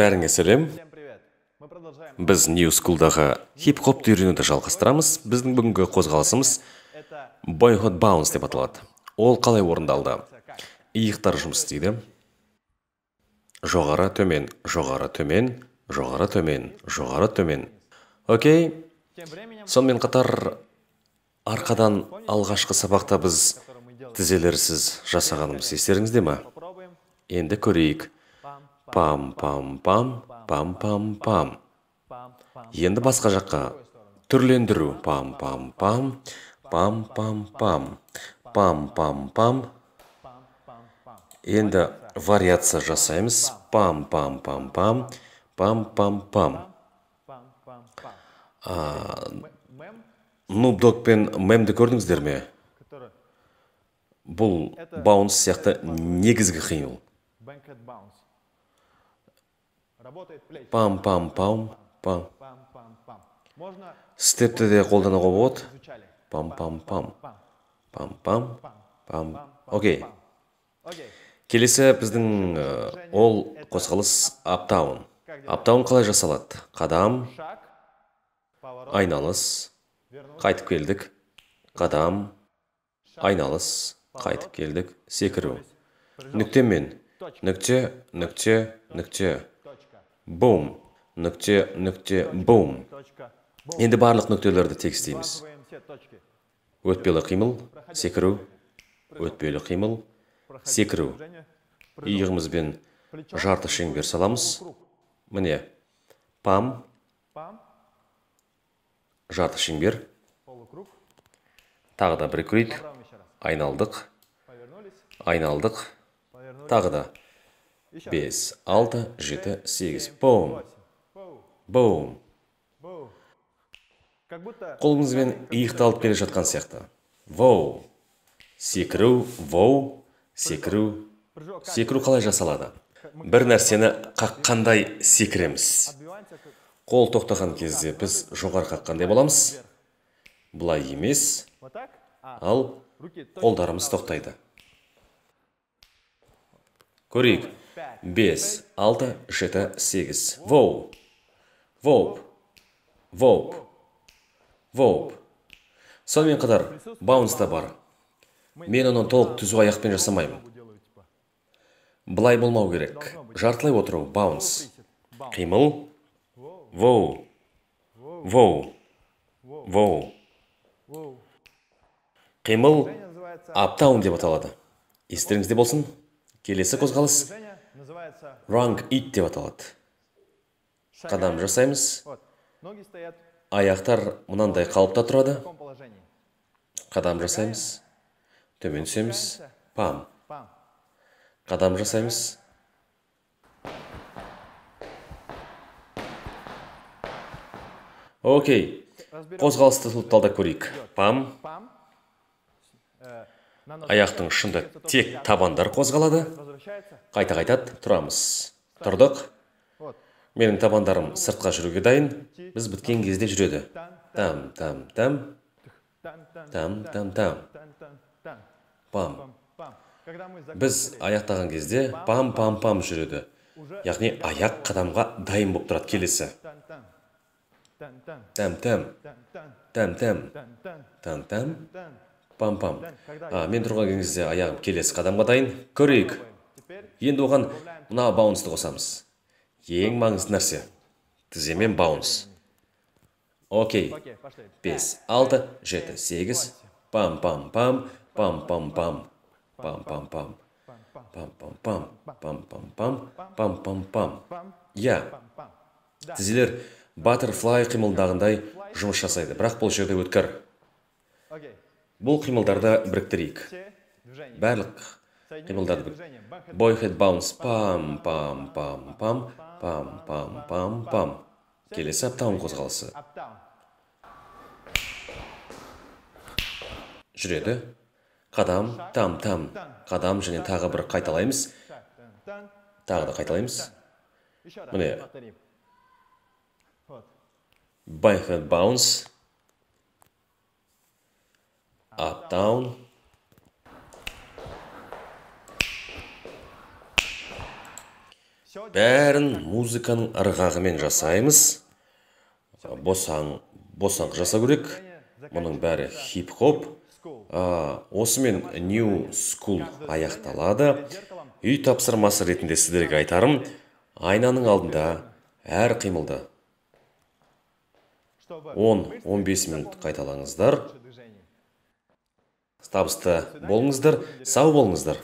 Бәріңе сәлем. Біз New School'дағы хип-хопты үйренуді жалғастырамыз. Біздің бүгінгі қозғалысымыз Boyhood Bounce деп аталады. Ол қалай орындалды? Иықтар жұмыс істейді. Жоғары, төмен, жоғары, төмен, жоғары, төмен, жоғары, төмен. Окей. Сонымен қатар арқадан алғашқы сабақта біз тізелерсіз жасағанымыз естеріңізде ме? Енді көрейік. Пам-пам-пам, пам-пам-пам. Енді басқа жаққа түрлендіру. Пам-пам-пам, пам-пам-пам, пам-пам-пам. Енді вариация жасаймыз. Пам-пам-пам-пам, пам-пам-пам. Нубдог пен мемді көрдіңіздер ме? Бұл баунс сияқты негізгі қимыл. Пам-пам-пам, пам. Степті де қолдануға болады. Пам-пам-пам, пам-пам, пам. Окей. Келесі біздің ол қозғалыс аптаун. Аптаун қалай жасалады? Қадам, айналыс, қайтып келдік. Қадам, айналыс, қайтып келдік. Секіру. Нүктемен. Нүкте, нүкте, нүкте. Бум. Нүкте, нүкте, бум. Енді барлық нүктелерді тегістейміз. Өтпелі қимыл, секіру. Өтпелі қимыл, секіру. Иығымызбен жарты шеңбер саламыз. Міне. Пам. Жарты шеңбер. Тағы да бір көрейік. Айналдық. Айналдық. Тағы да. 5, 6, 7, 8. Бум. Бум. Қолыңызбен иықты алып келе жатқан сияқты. Воу. Секіру, воу, секіру. Секіру қалай жасалады? Бір нәрсені қаққандай секіреміз. Қол тоқтаған кезде біз жоғары қаққандай боламыз. Бұлай емес, ал қолдарымыз тоқтайды. Көрейік. 5, 6, 7, 8. Воу. Воу. Воу. Воу. Сонымен қатар баунс та бар. Мен оны толық түзу аяқпен жасамаймын. Бұлай болмау керек. Жартылай отыру. Баунс. Қимыл. Воу. Воу. Воу. Қимыл аптаун деп аталады. Естеріңізде болсын. Келесі қозғалыс wrong it деп аталады. Қадам жасаймыз. Аяқтар мынандай қалыпта тұрады. Қадам жасаймыз. Төмен түсеміз. Пам. Қадам жасаймыз. Окей. Қозғалысты тұлыпталда көрейік. Пам. Аяқтың ұшында тек табандар қозғалады. Қайта қайтады, тұрамыз. Тұрдық. Менің табандарым сыртқа жүруге дайын. Біз біткен кезде жүреді. Там, там, там. Там, там, там. Пам. Біз аяқтаған кезде пам-пам-пам жүреді. Яғни аяқ қадамға дайын болып тұрады. Келесі. Там-там. Там-там. Там-там. Пам-пам. Мен тұрған кезде аяғым келесі қадамға дайын. Көрейік. Енді оған мына баунсты қосамыз. Ең маңызды нәрсе. Тіземен баунс. Окей. 5, 6, 7, 8. Пам-пам-пам. Пам-пам-пам. Пам-пам-пам. Пам-пам-пам. Пам-пам-пам. Пам-пам-пам. Я. Тізелер баттерфлай қимылдағындай жұмыс жасайды. Бірақ бұл жерде өткір. Бұл қимылдарды біріктірейік. Барлық қимылдарды біріктірейік. Boyhood bounce. Пам, пам, пам, пам, пам, пам, пам, пам. Келесі аптаун қозғалысы. Жүреді. Қадам, там, там. Қадам және тағы бір қайталаймыз. Тағы да қайталаймыз. Міне. Boyhood bounce. Up, down. бәрін музыканың ырғағымен жасаймыз. Босаң жасау керек. Мұның бәрі хип-хоп. Осымен New School аяқталады. Үй тапсырмасы ретінде сіздерге айтарым, айнаның алдында әр қимылды 10-15 минут қайталаңыздар. Табысты болыңыздар, сау болыңыздар.